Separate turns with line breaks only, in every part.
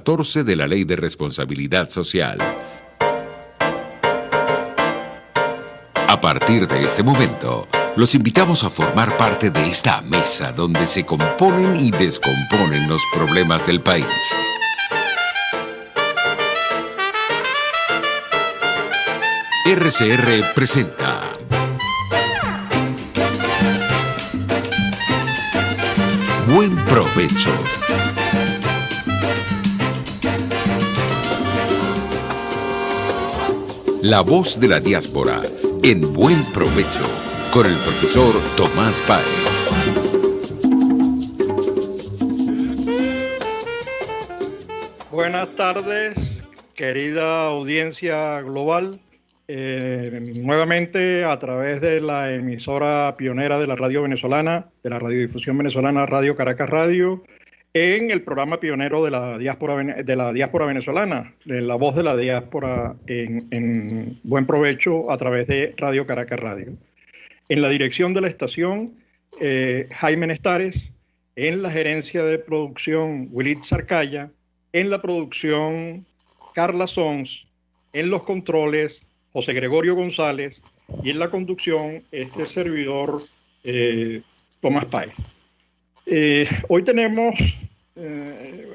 14 de la Ley de Responsabilidad Social. A partir de este momento, los invitamos a formar parte de esta mesa donde se componen y descomponen los problemas del país. RCR presenta Buen Provecho. La voz de la diáspora en Buen Provecho con el profesor Tomás Páez.
Buenas tardes, querida audiencia global. Nuevamente a través de la emisora pionera de la radio venezolana, de la radiodifusión venezolana Radio Caracas Radio, en el programa pionero de la diáspora venezolana, de la voz de la diáspora en Buen Provecho a través de Radio Caracas Radio. En la dirección de la estación, Jaime Nestares, en la gerencia de producción, Willit Sarcaya, en la producción, Carla Sons, en los controles, José Gregorio González, y en la conducción, este servidor, Tomás Páez. Hoy tenemos,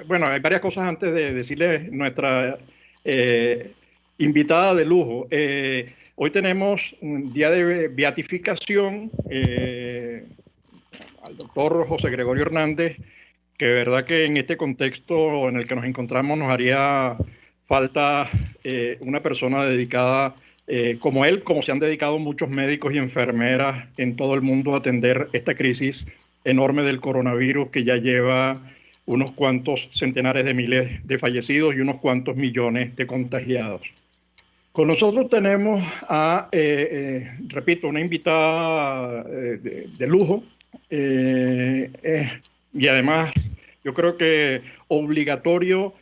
bueno, hay varias cosas antes de decirle nuestra invitada de lujo. Hoy tenemos un día de beatificación al doctor José Gregorio Hernández, que de verdad que en este contexto en el que nos encontramos nos haría falta una persona dedicada como él, como se han dedicado muchos médicos y enfermeras en todo el mundo a atender esta crisis enorme del coronavirus que ya lleva unos cuantos centenares de miles de fallecidos y unos cuantos millones de contagiados. Con nosotros tenemos a, repito, una invitada de lujo y además yo creo que obligatorio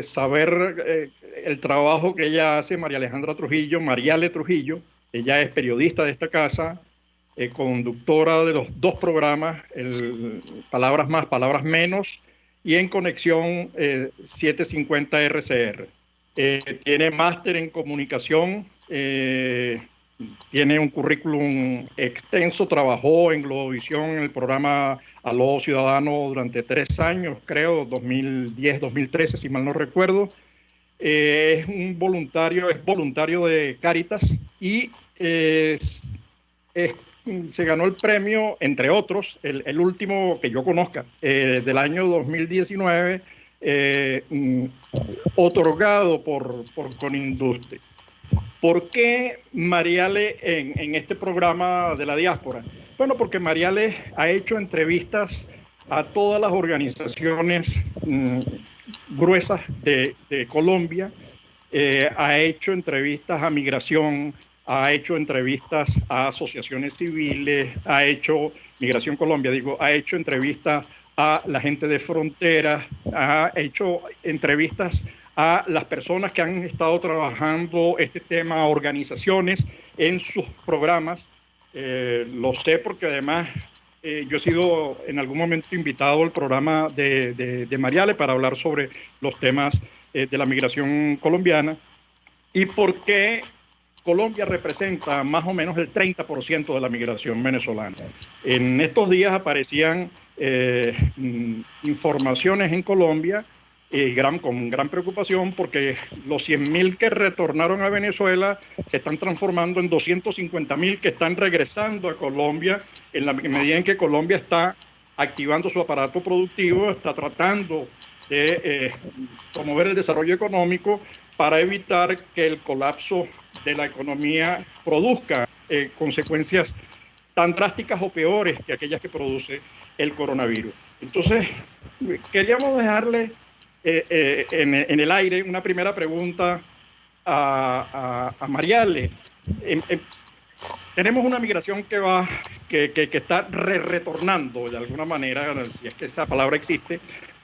saber el trabajo que ella hace, María Alejandra Trujillo, Mariale Trujillo. Ella es periodista de esta casa, conductora de los dos programas, Palabras Más, Palabras Menos, y en Conexión 750 RCR. Tiene máster en comunicación, tiene un currículum extenso, trabajó en Globovisión en el programa Aló Ciudadano durante 3 años, creo, 2010-2013, si mal no recuerdo. Es voluntario de Cáritas y se ganó el premio, entre otros, el último que yo conozca, del año 2019, otorgado por Conindustria. ¿Por qué Mariale en este programa de la diáspora? Bueno, porque Mariale ha hecho entrevistas a todas las organizaciones gruesas de Colombia, ha hecho entrevistas a Migración, ha hecho entrevistas a asociaciones civiles, ha hecho Migración Colombia, ha hecho entrevistas a la gente de fronteras, ha hecho entrevistas a las personas que han estado trabajando este tema, organizaciones en sus programas. Lo sé porque además yo he sido en algún momento invitado al programa de Mariale para hablar sobre los temas de la migración colombiana y por qué Colombia representa más o menos el 30% de la migración venezolana. En estos días aparecían informaciones en Colombia con gran preocupación porque los 100.000 que retornaron a Venezuela se están transformando en 250.000 que están regresando a Colombia en la medida en que Colombia está activando su aparato productivo, está tratando de promover el desarrollo económico para evitar que el colapso de la economía produzca consecuencias tan drásticas o peores que aquellas que produce el coronavirus. Entonces, queríamos dejarle en el aire una primera pregunta a Mariale. Tenemos una migración que está retornando de alguna manera, si es que esa palabra existe,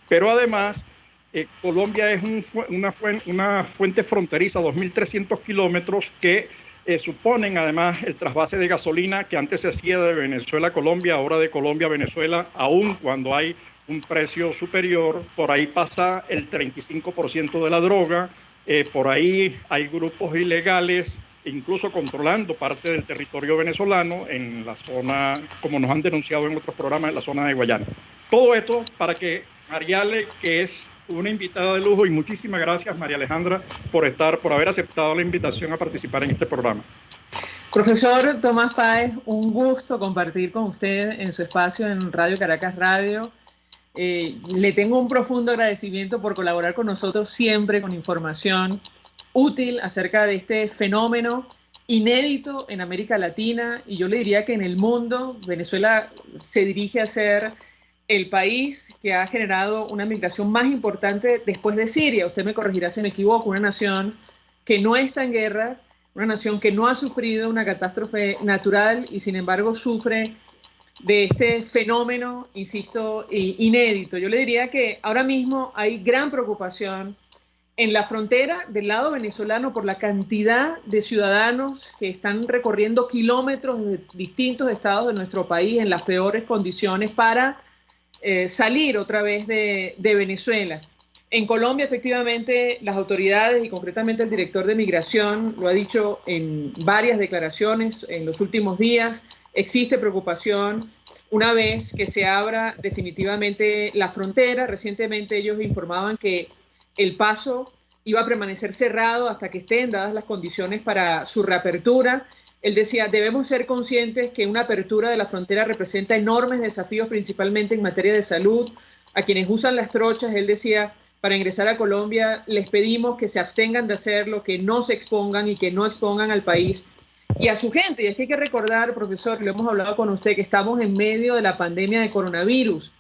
pero además Colombia es una fuente fronteriza, 2.300 kilómetros que suponen además el trasvase de gasolina que antes se hacía de Venezuela a Colombia, ahora de Colombia a Venezuela, aun cuando hay un precio superior, por ahí pasa el 35% de la droga, por ahí hay grupos ilegales, incluso controlando parte del territorio venezolano en la zona, como nos han denunciado en otros programas, en la zona de Guayana. Todo esto para que Mariale, que es una invitada de lujo, y muchísimas gracias, María Alejandra, por haber aceptado la invitación a participar en este programa.
Profesor Tomás Páez, un gusto compartir con usted en su espacio en Radio Caracas Radio. Le tengo un profundo agradecimiento por colaborar con nosotros siempre con información útil acerca de este fenómeno inédito en América Latina, y yo le diría que en el mundo. Venezuela se dirige a ser el país que ha generado una migración más importante después de Siria. Usted me corregirá si me equivoco, una nación que no está en guerra, una nación que no ha sufrido una catástrofe natural y sin embargo sufre de este fenómeno, insisto, inédito. Yo le diría que ahora mismo hay gran preocupación en la frontera del lado venezolano por la cantidad de ciudadanos que están recorriendo kilómetros de distintos estados de nuestro país en las peores condiciones para salir otra vez de Venezuela. En Colombia, efectivamente, las autoridades y concretamente el director de Migración lo ha dicho en varias declaraciones en los últimos días. Existe preocupación una vez que se abra definitivamente la frontera. Recientemente ellos informaban que el paso iba a permanecer cerrado hasta que estén dadas las condiciones para su reapertura. Él decía, debemos ser conscientes que una apertura de la frontera representa enormes desafíos, principalmente en materia de salud. A quienes usan las trochas, él decía, para ingresar a Colombia, les pedimos que se abstengan de hacerlo, que no se expongan y que no expongan al país y a su gente. Y es que hay que recordar, profesor, lo hemos hablado con usted, que estamos en medio de la pandemia de coronavirus.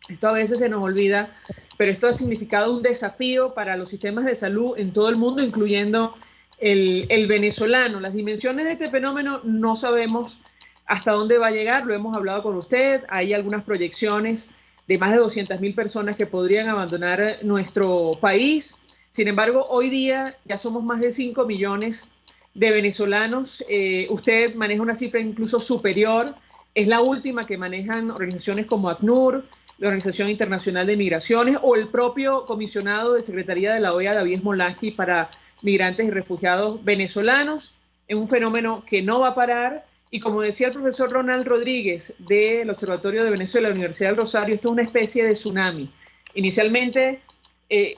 Esto a veces se nos olvida, pero esto ha significado un desafío para los sistemas de salud en todo el mundo, incluyendo el venezolano. Las dimensiones de este fenómeno no sabemos hasta dónde va a llegar, lo hemos hablado con usted. Hay algunas proyecciones de más de 200.000 personas que podrían abandonar nuestro país. Sin embargo, hoy día ya somos más de 5 millones de venezolanos. Usted maneja una cifra incluso superior. Es la última que manejan organizaciones como ACNUR, la Organización Internacional de Migraciones, o el propio comisionado de Secretaría de la OEA, David Smolensky, para migrantes y refugiados venezolanos. Es un fenómeno que no va a parar. Y como decía el profesor Ronald Rodríguez del Observatorio de Venezuela, la Universidad del Rosario, esto es una especie de tsunami. Inicialmente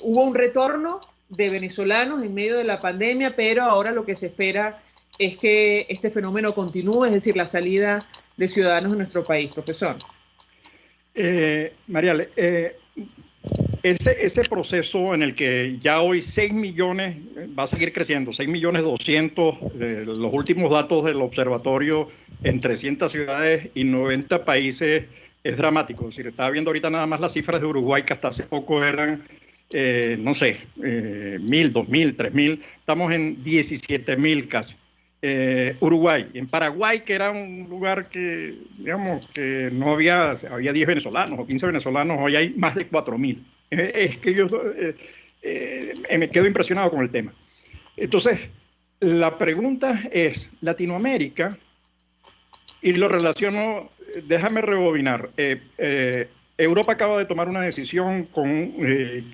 hubo un retorno de venezolanos en medio de la pandemia, pero ahora lo que se espera es que este fenómeno continúe, es decir, la salida de ciudadanos de nuestro país. Profesor.
Mariale, ese proceso en el que ya hoy 6 millones, va a seguir creciendo, 6.200.000, los últimos datos del observatorio en 300 ciudades y 90 países, es dramático. Es decir, estaba viendo ahorita nada más las cifras de Uruguay, que hasta hace poco eran, no sé, 1.000, 2.000, 3.000, estamos en 17.000 casi. Uruguay, en Paraguay, que era un lugar que, digamos, que no había 10 venezolanos o 15 venezolanos, hoy hay más de 4.000. Es que yo me quedo impresionado con el tema. Entonces, la pregunta es, Latinoamérica, y lo relaciono, déjame rebobinar, Europa acaba de tomar una decisión con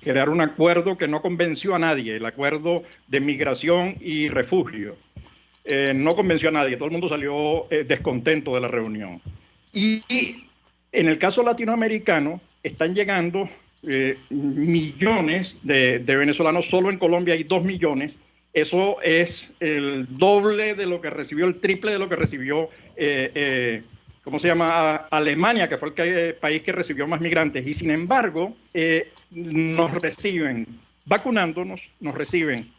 crear un acuerdo que no convenció a nadie, el acuerdo de migración y refugio. No convenció a nadie, todo el mundo salió descontento de la reunión. Y en el caso latinoamericano, están llegando millones de venezolanos. Solo en Colombia hay 2 millones. Eso es el doble de lo que recibió, el triple de lo que recibió, ¿cómo se llama? Alemania, que fue el país que recibió más migrantes. Y sin embargo, nos reciben vacunándonos, nos reciben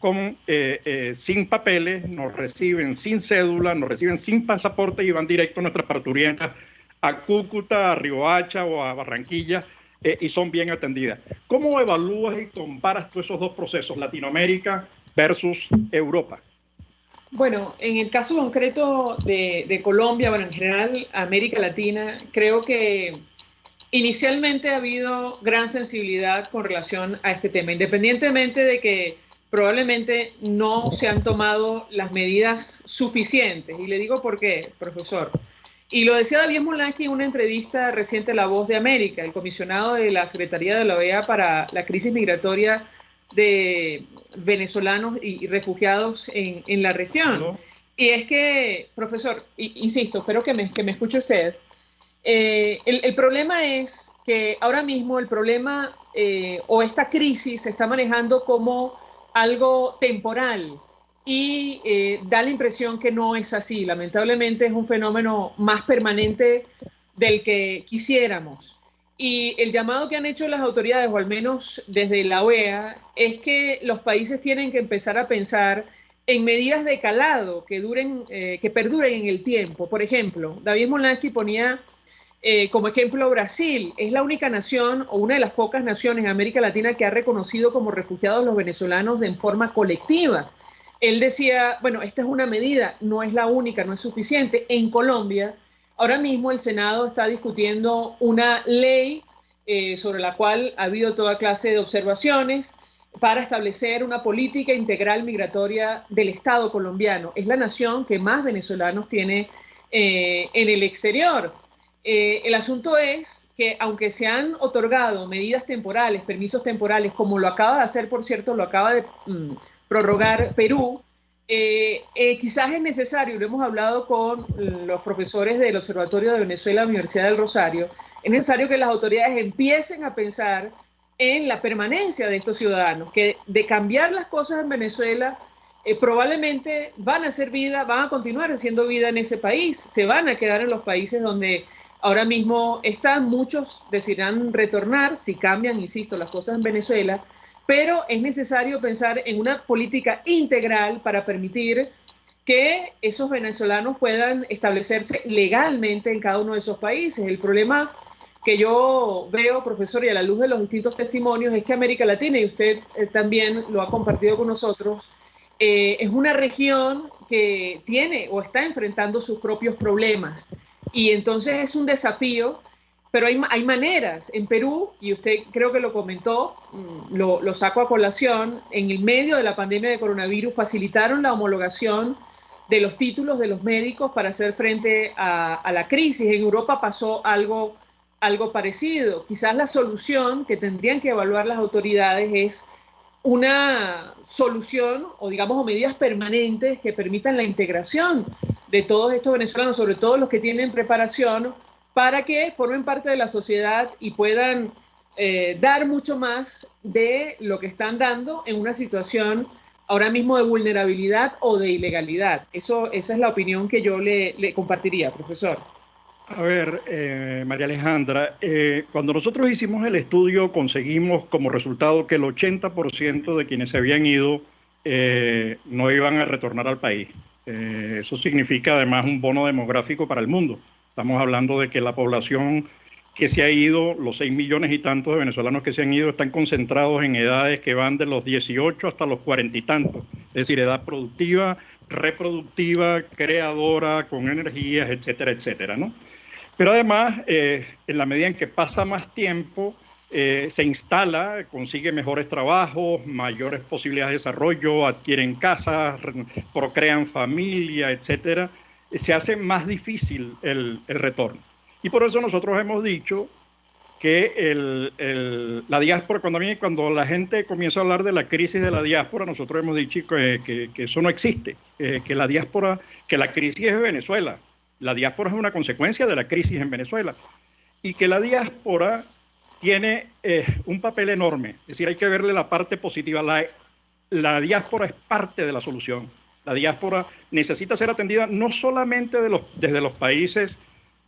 sin papeles, nos reciben sin cédula, nos reciben sin pasaporte y van directo a nuestras parturientas a Cúcuta, a Riohacha o a Barranquilla, y son bien atendidas. ¿Cómo evalúas y comparas tú esos dos procesos, Latinoamérica versus Europa?
Bueno, en el caso concreto de Colombia, bueno, en general América Latina, creo que inicialmente ha habido gran sensibilidad con relación a este tema, independientemente de que probablemente no se han tomado las medidas suficientes. Y le digo por qué, profesor. Y lo decía David Molansky en una entrevista reciente a La Voz de América, el comisionado de la Secretaría de la OEA para la crisis migratoria de venezolanos y refugiados en la región. ¿No? Y es que, profesor, insisto, espero que me escuche usted, el problema es que ahora mismo el problema o esta crisis se está manejando como algo temporal y da la impresión que no es así. Lamentablemente es un fenómeno más permanente del que quisiéramos. Y el llamado que han hecho las autoridades, o al menos desde la OEA, es que los países tienen que empezar a pensar en medidas de calado que perduren en el tiempo. Por ejemplo, David Molansky ponía como ejemplo Brasil. Es la única nación o una de las pocas naciones en América Latina que ha reconocido como refugiados los venezolanos en forma colectiva. Él decía, bueno, esta es una medida, no es la única, no es suficiente. En Colombia, ahora mismo el Senado está discutiendo una ley sobre la cual ha habido toda clase de observaciones para establecer una política integral migratoria del Estado colombiano. Es la nación que más venezolanos tiene en el exterior. El asunto es que aunque se han otorgado medidas temporales, permisos temporales, como lo acaba de hacer, por cierto, lo acaba de prorrogar Perú, quizás es necesario, lo hemos hablado con los profesores del Observatorio de Venezuela, Universidad del Rosario, es necesario que las autoridades empiecen a pensar en la permanencia de estos ciudadanos, que de cambiar las cosas en Venezuela, probablemente van a hacer vida, van a continuar haciendo vida en ese país, se van a quedar en los países donde ahora mismo están, muchos decidirán retornar si cambian, insisto, las cosas en Venezuela, pero es necesario pensar en una política integral para permitir que esos venezolanos puedan establecerse legalmente en cada uno de esos países. El problema que yo veo, profesor, y a la luz de los distintos testimonios, es que América Latina, y usted también lo ha compartido con nosotros, es una región que tiene o está enfrentando sus propios problemas. Y entonces es un desafío, pero hay maneras. En Perú, y usted creo que lo comentó, lo saco a colación, en el medio de la pandemia de coronavirus facilitaron la homologación de los títulos de los médicos para hacer frente a la crisis. En Europa pasó algo parecido. Quizás la solución que tendrían que evaluar las autoridades es una solución o digamos medidas permanentes que permitan la integración de todos estos venezolanos, sobre todo los que tienen preparación, para que formen parte de la sociedad y puedan dar mucho más de lo que están dando en una situación ahora mismo de vulnerabilidad o de ilegalidad. Esa es la opinión que yo le compartiría, profesor.
A ver, María Alejandra, cuando nosotros hicimos el estudio conseguimos como resultado que el 80% de quienes se habían ido no iban a retornar al país. Eso significa además un bono demográfico para el mundo. Estamos hablando de que la población que se ha ido, los 6 millones y tantos de venezolanos que se han ido, están concentrados en edades que van de los 18 hasta los 40 y tantos. Es decir, edad productiva, reproductiva, creadora, con energías, etcétera, etcétera, ¿no? Pero además, en la medida en que pasa más tiempo, se instala, consigue mejores trabajos, mayores posibilidades de desarrollo, adquieren casas, procrean familia, etcétera, se hace más difícil el retorno. Y por eso nosotros hemos dicho que la diáspora, cuando la gente comienza a hablar de la crisis de la diáspora, nosotros hemos dicho que eso no existe, que la diáspora, que la crisis es de Venezuela. La diáspora es una consecuencia de la crisis en Venezuela y que la diáspora tiene un papel enorme. Es decir, hay que verle la parte positiva. La diáspora es parte de la solución. La diáspora necesita ser atendida no solamente desde los países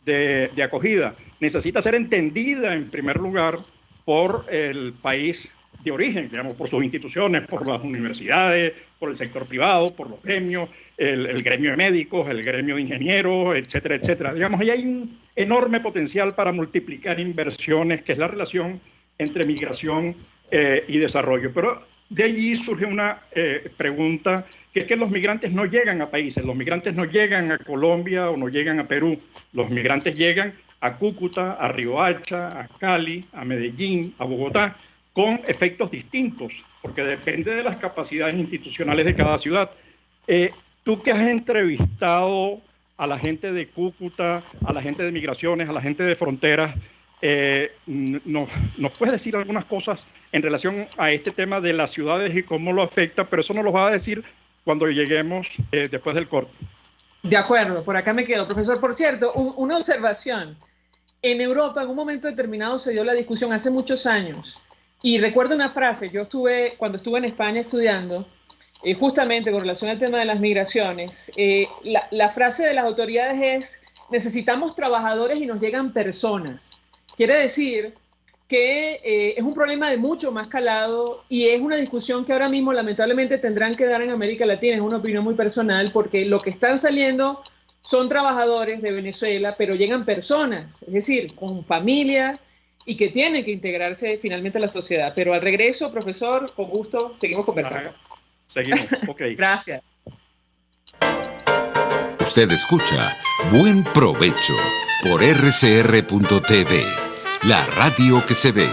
de acogida, necesita ser entendida en primer lugar por el país de origen, digamos, por sus instituciones, por las universidades, por el sector privado, por los gremios, el gremio de médicos, el gremio de ingenieros, etcétera, etcétera. Digamos, ahí hay un enorme potencial para multiplicar inversiones, que es la relación entre migración y desarrollo. Pero de allí surge una pregunta, que es que los migrantes no llegan a países, los migrantes no llegan a Colombia o no llegan a Perú, los migrantes llegan a Cúcuta, a Riohacha, a Cali, a Medellín, a Bogotá, con efectos distintos, porque depende de las capacidades institucionales de cada ciudad. Tú que has entrevistado a la gente de Cúcuta, a la gente de migraciones, a la gente de fronteras. Nos puedes decir algunas cosas en relación a este tema de las ciudades y cómo lo afecta, pero eso nos lo va a decir cuando lleguemos después del corte.
De acuerdo, por acá me quedo. Profesor, por cierto, una observación. En Europa, en un momento determinado, se dio la discusión hace muchos años. Y recuerdo una frase, cuando estuve en España estudiando, justamente con relación al tema de las migraciones, la frase de las autoridades es: necesitamos trabajadores y nos llegan personas. Quiere decir que es un problema de mucho más calado y es una discusión que ahora mismo lamentablemente tendrán que dar en América Latina. Es una opinión muy personal, porque lo que están saliendo son trabajadores de Venezuela, pero llegan personas, es decir, con familia y que tienen que integrarse finalmente a la sociedad. Pero al regreso, profesor, con gusto, seguimos conversando.
Seguimos, ok.
Gracias.
Usted escucha Buen Provecho por rcr.tv, la radio que se ve.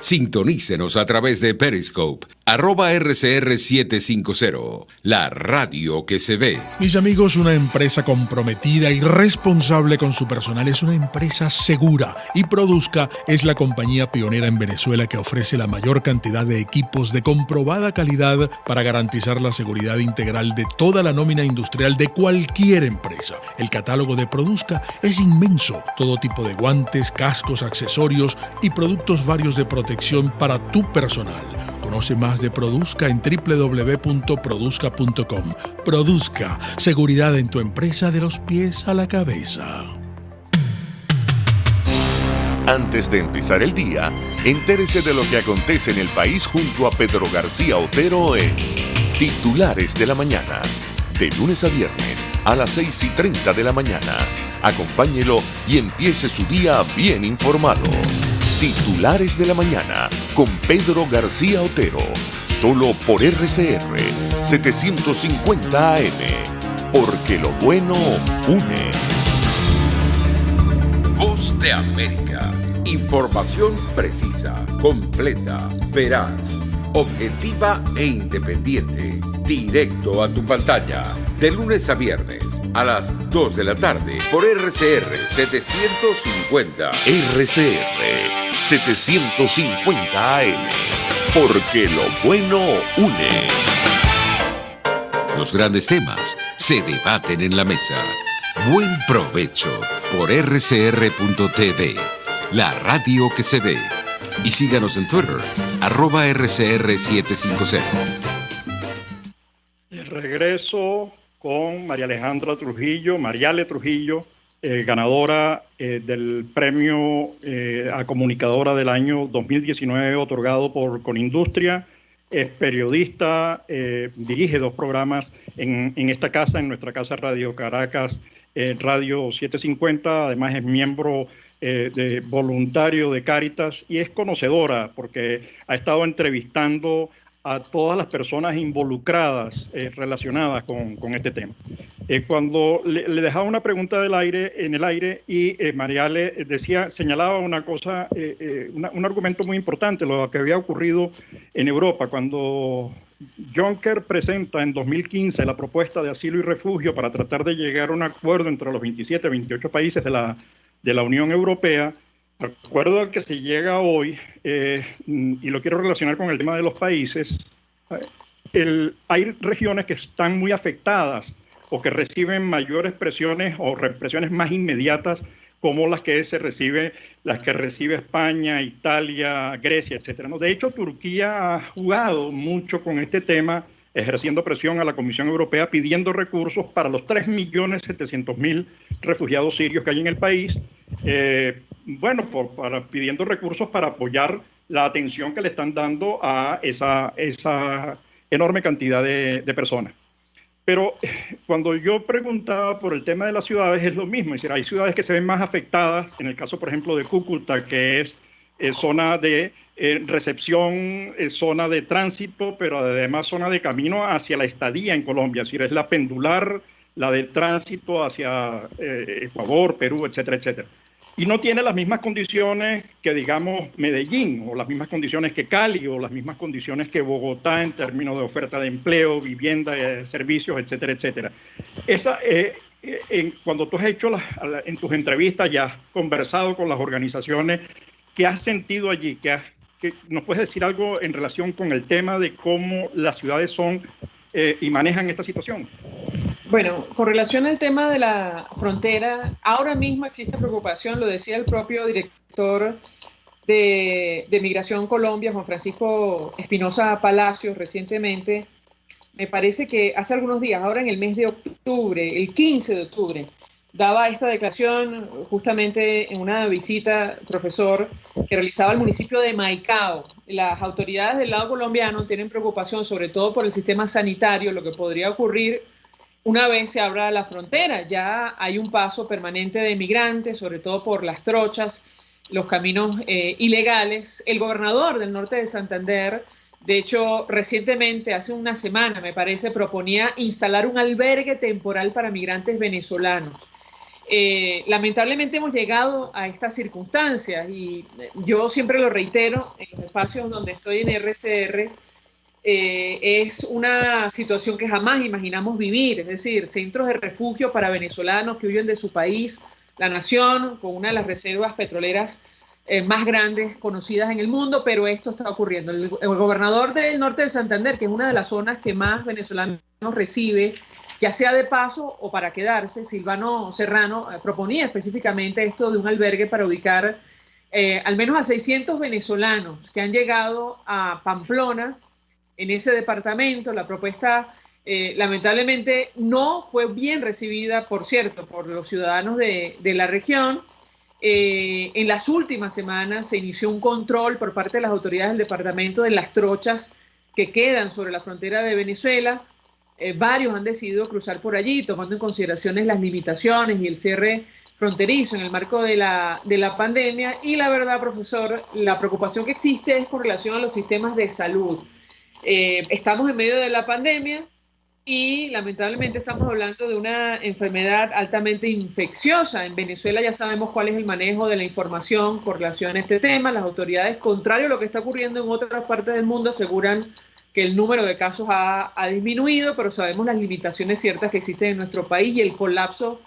Sintonícenos a través de Periscope, @RCR750, la radio que se ve.
Mis amigos, una empresa comprometida y responsable con su personal es una empresa segura, y Produzca es la compañía pionera en Venezuela que ofrece la mayor cantidad de equipos de comprobada calidad para garantizar la seguridad integral de toda la nómina industrial de cualquier empresa. El catálogo de Produzca es inmenso, todo tipo de guantes, cascos, accesorios y productos varios de protección para tu personal. Conoce más de Produzca en www.produzca.com. Produzca, seguridad en tu empresa de los pies a la cabeza.
Antes de empezar el día, entérese de lo que acontece en el país junto a Pedro García Otero en Titulares de la Mañana. De lunes a viernes a las 6:30 de la mañana. Acompáñelo y empiece su día bien informado. Titulares de la Mañana con Pedro García Otero, solo por RCR 750 AM, porque lo bueno une.
Voz de América. Información precisa, completa, veraz, objetiva e independiente. Directo a tu pantalla. De lunes a viernes a las 2 de la tarde por RCR 750.
RCR 750 AM, porque lo bueno une.
Los grandes temas se debaten en la mesa. Buen provecho por rcr.tv, la radio que se ve. Y síganos en Twitter, @RCR750.
De regreso con María Alejandra Trujillo, Mariale Trujillo, ganadora del premio a comunicadora del año 2019 otorgado por Conindustria. Es periodista, dirige 2 programas en esta casa, en nuestra casa Radio Caracas, Radio 750. Además es miembro voluntario de Cáritas y es conocedora porque ha estado entrevistando a todas las personas involucradas, relacionadas con este tema. Cuando le dejaba una pregunta en el aire y Mariale señalaba una cosa, un argumento muy importante, lo que había ocurrido en Europa, cuando Juncker presenta en 2015 la propuesta de asilo y refugio para tratar de llegar a un acuerdo entre los 27, 28 países de la Unión Europea. Acuerdo al que se llega hoy, y lo quiero relacionar con el tema de los países, hay regiones que están muy afectadas o que reciben mayores presiones o represiones más inmediatas, como las que recibe España, Italia, Grecia, etc. De hecho, Turquía ha jugado mucho con este tema, ejerciendo presión a la Comisión Europea, pidiendo recursos para los 3.700.000 refugiados sirios que hay en el país, pidiendo recursos para apoyar la atención que le están dando a esa enorme cantidad de personas. Pero cuando yo preguntaba por el tema de las ciudades, es lo mismo. Es decir, hay ciudades que se ven más afectadas, en el caso, por ejemplo, de Cúcuta, que es zona de recepción, zona de tránsito, pero además zona de camino hacia la estadía en Colombia. Es decir, es la pendular, la de tránsito hacia Ecuador, Perú, etcétera, etcétera. y no tiene las mismas condiciones que, digamos, Medellín, o las mismas condiciones que Cali, o las mismas condiciones que Bogotá en términos de oferta de empleo, vivienda, servicios, etcétera, etcétera. Cuando tú has hecho en tus entrevistas, ya has conversado con las organizaciones, ¿qué has sentido allí? ¿Nos puedes decir algo en relación con el tema de cómo las ciudades son y manejan esta situación?
Bueno, con relación al tema de la frontera, ahora mismo existe preocupación, lo decía el propio director de Migración Colombia, Juan Francisco Espinosa Palacios, recientemente. Me parece que hace algunos días, ahora en el mes de octubre, el 15 de octubre, daba esta declaración justamente en una visita, profesor, que realizaba el municipio de Maicao. Las autoridades del lado colombiano tienen preocupación sobre todo por el sistema sanitario, lo que podría ocurrir una vez se abra la frontera. Ya hay un paso permanente de migrantes, sobre todo por las trochas, los caminos ilegales. El gobernador del norte de Santander, de hecho, recientemente, hace una semana, me parece, proponía instalar un albergue temporal para migrantes venezolanos. Lamentablemente hemos llegado a estas circunstancias y yo siempre lo reitero en los espacios donde estoy en RCR, es una situación que jamás imaginamos vivir, es decir, centros de refugio para venezolanos que huyen de su país, la nación con una de las reservas petroleras más grandes conocidas en el mundo, pero esto está ocurriendo. El gobernador del norte de Santander, que es una de las zonas que más venezolanos recibe, ya sea de paso o para quedarse, Silvano Serrano proponía específicamente esto de un albergue para ubicar al menos a 600 venezolanos que han llegado a Pamplona, en ese departamento. La propuesta lamentablemente no fue bien recibida, por cierto, por los ciudadanos de la región. En las últimas semanas se inició un control por parte de las autoridades del departamento de las trochas que quedan sobre la frontera de Venezuela. Varios han decidido cruzar por allí, tomando en consideración las limitaciones y el cierre fronterizo en el marco de la pandemia. Y la verdad, profesor, la preocupación que existe es con relación a los sistemas de salud. Estamos en medio de la pandemia y lamentablemente estamos hablando de una enfermedad altamente infecciosa. En Venezuela ya sabemos cuál es el manejo de la información con relación a este tema. Las autoridades, contrario a lo que está ocurriendo en otras partes del mundo, aseguran que el número de casos ha disminuido, pero sabemos las limitaciones ciertas que existen en nuestro país y el colapso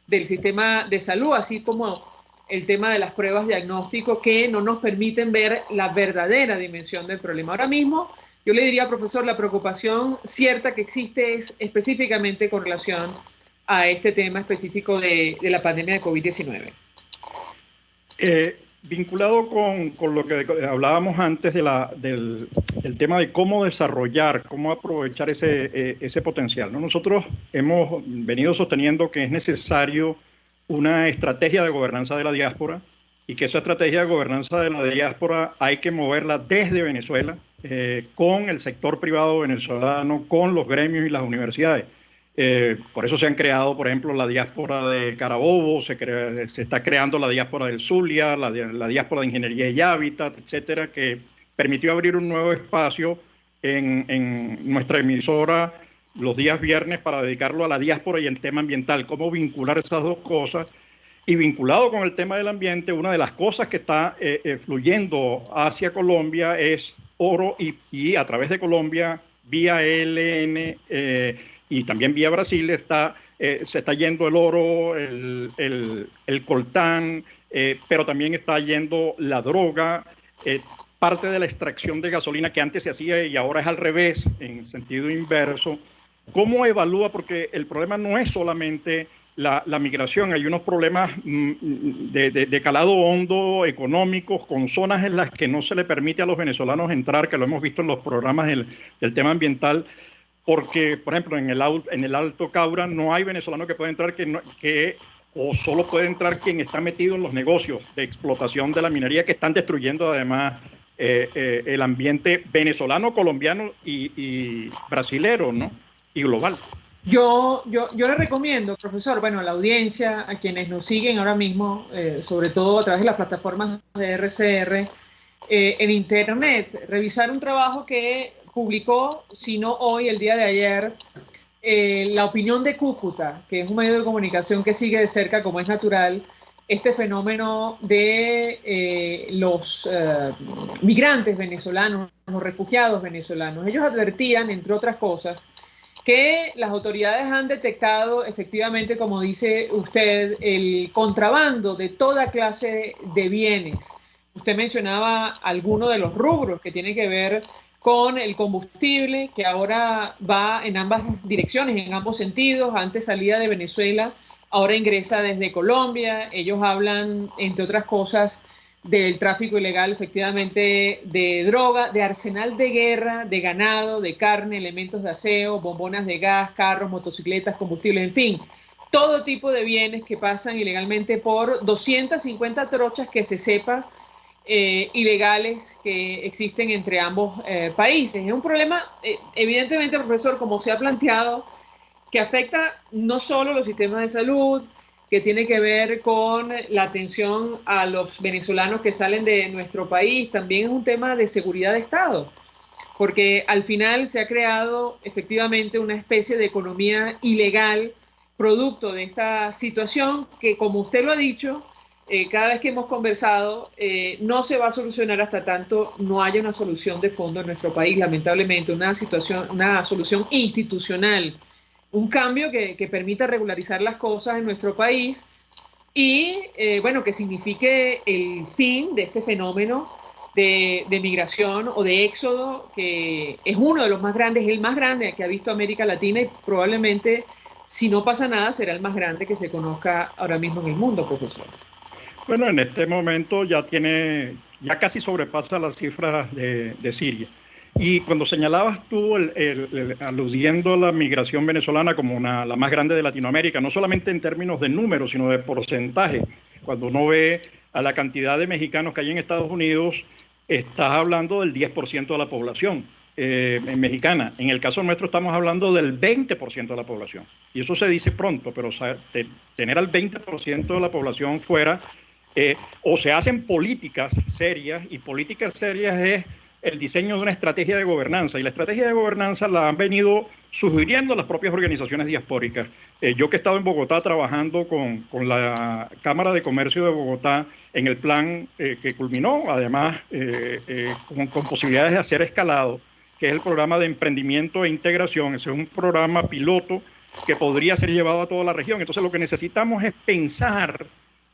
del sistema de salud, así como el tema de las pruebas diagnóstico que no nos permiten ver la verdadera dimensión del problema. Ahora mismo, yo le diría, profesor, la preocupación cierta que existe es específicamente con relación a este tema específico de la pandemia de COVID-19.
Vinculado con lo que hablábamos antes del tema de cómo desarrollar, cómo aprovechar ese potencial, ¿no? Nosotros hemos venido sosteniendo que es necesario una estrategia de gobernanza de la diáspora y que esa estrategia de gobernanza de la diáspora hay que moverla desde Venezuela, con el sector privado venezolano, con los gremios y las universidades. Por eso se han creado, por ejemplo, la diáspora de Carabobo, se está creando la diáspora del Zulia, la diáspora de Ingeniería y Hábitat, etcétera, que permitió abrir un nuevo espacio en nuestra emisora los días viernes para dedicarlo a la diáspora y el tema ambiental, cómo vincular esas dos cosas. Y vinculado con el tema del ambiente, una de las cosas que está fluyendo hacia Colombia es oro y a través de Colombia, vía ELN y también vía Brasil, se está yendo el oro, el coltán, pero también está yendo la droga, parte de la extracción de gasolina que antes se hacía y ahora es al revés, en sentido inverso. ¿Cómo evalúa? Porque el problema no es solamente la migración, hay unos problemas de calado hondo, económicos, con zonas en las que no se le permite a los venezolanos entrar, que lo hemos visto en los programas del tema ambiental, porque, por ejemplo, en el Alto Caura no hay venezolano que pueda entrar o solo puede entrar quien está metido en los negocios de explotación de la minería que están destruyendo además el ambiente venezolano, colombiano y brasilero, ¿no? Y global.
Yo le recomiendo, profesor, bueno, a la audiencia, a quienes nos siguen ahora mismo, sobre todo a través de las plataformas de RCR, en Internet, revisar un trabajo que publicó, si no hoy, el día de ayer, La Opinión de Cúcuta, que es un medio de comunicación que sigue de cerca, como es natural, este fenómeno de los migrantes venezolanos, los refugiados venezolanos. Ellos advertían, entre otras cosas, que las autoridades han detectado efectivamente, como dice usted, el contrabando de toda clase de bienes. Usted mencionaba algunos de los rubros que tienen que ver con el combustible, que ahora va en ambas direcciones, en ambos sentidos. Antes salía de Venezuela, ahora ingresa desde Colombia. Ellos hablan, entre otras cosas, del tráfico ilegal, efectivamente, de droga, de arsenal de guerra, de ganado, de carne, elementos de aseo, bombonas de gas, carros, motocicletas, combustible, en fin, todo tipo de bienes que pasan ilegalmente por 250 trochas que se sepa ilegales que existen entre ambos países. Es un problema, evidentemente, profesor, como se ha planteado, que afecta no solo los sistemas de salud, que tiene que ver con la atención a los venezolanos que salen de nuestro país, también es un tema de seguridad de Estado, porque al final se ha creado efectivamente una especie de economía ilegal producto de esta situación que, como usted lo ha dicho, cada vez que hemos conversado, no se va a solucionar hasta tanto no haya una solución de fondo en nuestro país, lamentablemente, una solución institucional, un cambio que permita regularizar las cosas en nuestro país y, bueno, que signifique el fin de este fenómeno de migración o de éxodo, que es uno de los más grandes, el más grande que ha visto América Latina y probablemente, si no pasa nada, será el más grande que se conozca ahora mismo en el mundo, profesor.
Bueno, en este momento ya casi sobrepasa las cifras de Siria. Y cuando señalabas tú, aludiendo a la migración venezolana como la más grande de Latinoamérica, no solamente en términos de números, sino de porcentaje, cuando uno ve a la cantidad de mexicanos que hay en Estados Unidos, estás hablando del 10% de la población mexicana. En el caso nuestro estamos hablando del 20% de la población. Y eso se dice pronto, pero tener al 20% de la población fuera, o se hacen políticas serias, y políticas serias es el diseño de una estrategia de gobernanza, y la estrategia de gobernanza la han venido sugiriendo las propias organizaciones diaspóricas. Yo que he estado en Bogotá trabajando con la Cámara de Comercio de Bogotá en el plan que culminó, además con posibilidades de hacer escalado, que es el programa de emprendimiento e integración. Ese es un programa piloto que podría ser llevado a toda la región. Entonces lo que necesitamos es pensar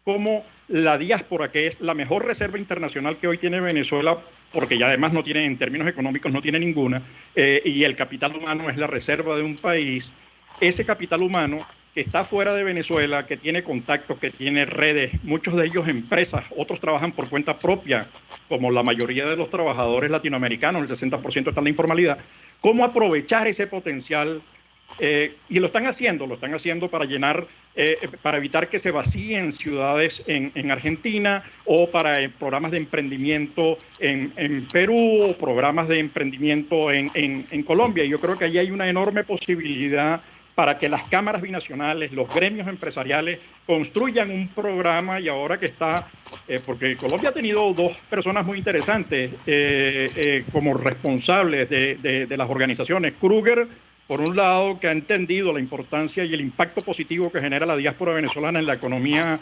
cómo la diáspora, que es la mejor reserva internacional que hoy tiene Venezuela, porque ya además no tiene, en términos económicos, no tiene ninguna, y el capital humano es la reserva de un país, ese capital humano que está fuera de Venezuela, que tiene contactos, que tiene redes, muchos de ellos empresas, otros trabajan por cuenta propia, como la mayoría de los trabajadores latinoamericanos, el 60% está en la informalidad, cómo aprovechar ese potencial. Y lo están haciendo para llenar, para evitar que se vacíen ciudades en Argentina, o para programas de emprendimiento en Perú, o programas de emprendimiento en Colombia. Y yo creo que allí hay una enorme posibilidad para que las cámaras binacionales, los gremios empresariales construyan un programa. Y ahora que está, porque Colombia ha tenido dos personas muy interesantes como responsables de las organizaciones. Kruger, por un lado, que ha entendido la importancia y el impacto positivo que genera la diáspora venezolana en la economía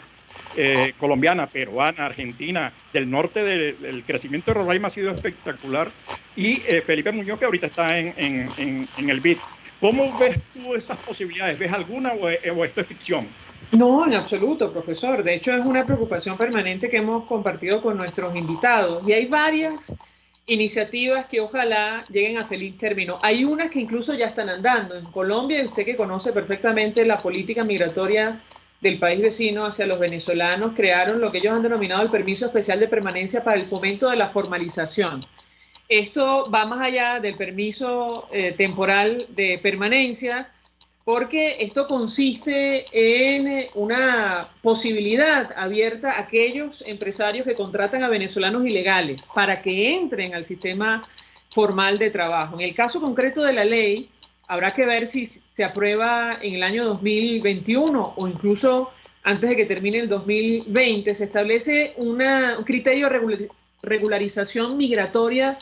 colombiana, peruana, argentina, del norte. El crecimiento de Roraima ha sido espectacular. Y Felipe Muñoz, que ahorita está en el BID. ¿Cómo ves tú esas posibilidades? ¿Ves alguna o esto es ficción?
No, en absoluto, profesor. De hecho, es una preocupación permanente que hemos compartido con nuestros invitados. Y hay varias iniciativas que ojalá lleguen a feliz término. Hay unas que incluso ya están andando. En Colombia, usted que conoce perfectamente la política migratoria del país vecino hacia los venezolanos, crearon lo que ellos han denominado el permiso especial de permanencia para el fomento de la formalización. Esto va más allá del permiso temporal de permanencia, porque esto consiste en una posibilidad abierta a aquellos empresarios que contratan a venezolanos ilegales para que entren al sistema formal de trabajo. En el caso concreto de la ley, habrá que ver si se aprueba en el año 2021 o incluso antes de que termine el 2020. Se establece un criterio de regularización migratoria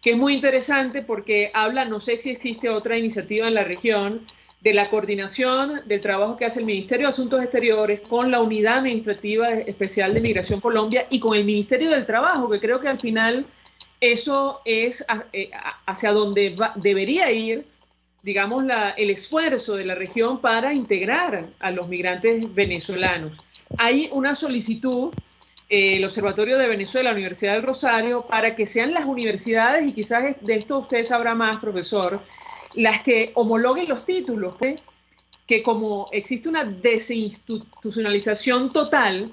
que es muy interesante porque habla, no sé si existe otra iniciativa en la región, de la coordinación del trabajo que hace el Ministerio de Asuntos Exteriores con la Unidad Administrativa Especial de Migración Colombia y con el Ministerio del Trabajo, que creo que al final eso es hacia donde debería ir, digamos, el esfuerzo de la región para integrar a los migrantes venezolanos. Hay una solicitud, el Observatorio de Venezuela, la Universidad del Rosario, para que sean las universidades, y quizás de esto usted sabrá más, profesor, las que homologuen los títulos, que como existe una desinstitucionalización total,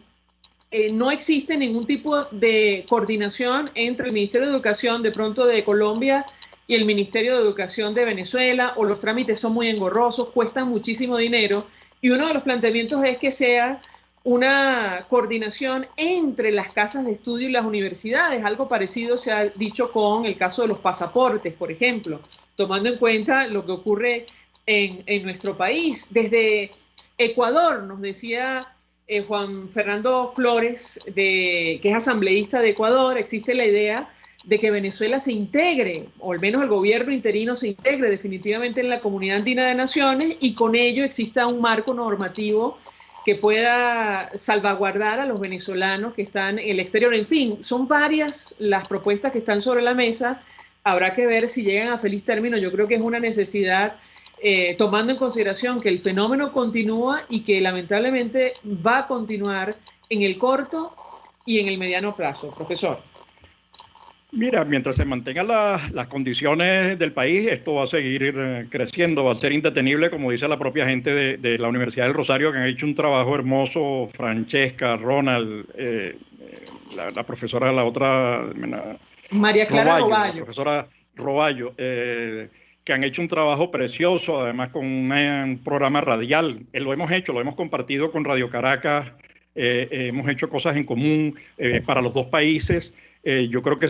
no existe ningún tipo de coordinación entre el Ministerio de Educación de pronto de Colombia y el Ministerio de Educación de Venezuela, o los trámites son muy engorrosos, cuestan muchísimo dinero, y uno de los planteamientos es que sea una coordinación entre las casas de estudio y las universidades. Algo parecido se ha dicho con el caso de los pasaportes, por ejemplo, tomando en cuenta lo que ocurre en nuestro país. Desde Ecuador, nos decía Juan Fernando Flores, que es asambleísta de Ecuador, existe la idea de que Venezuela se integre, o al menos el gobierno interino se integre definitivamente en la Comunidad Andina de Naciones, y con ello exista un marco normativo que pueda salvaguardar a los venezolanos que están en el exterior. En fin, son varias las propuestas que están sobre la mesa. Habrá que ver si llegan a feliz término. Yo creo que es una necesidad, tomando en consideración que el fenómeno continúa y que lamentablemente va a continuar en el corto y en el mediano plazo. Profesor.
Mira, mientras se mantengan las condiciones del país, esto va a seguir creciendo, va a ser indetenible, como dice la propia gente de la Universidad del Rosario, que han hecho un trabajo hermoso, Francesca, Ronald, la profesora, la otra...
María Clara Roballo.
La profesora Roballo, que han hecho un trabajo precioso, además con un programa radial. Lo hemos hecho, lo hemos compartido con Radio Caracas, hemos hecho cosas en común para los dos países. Yo creo que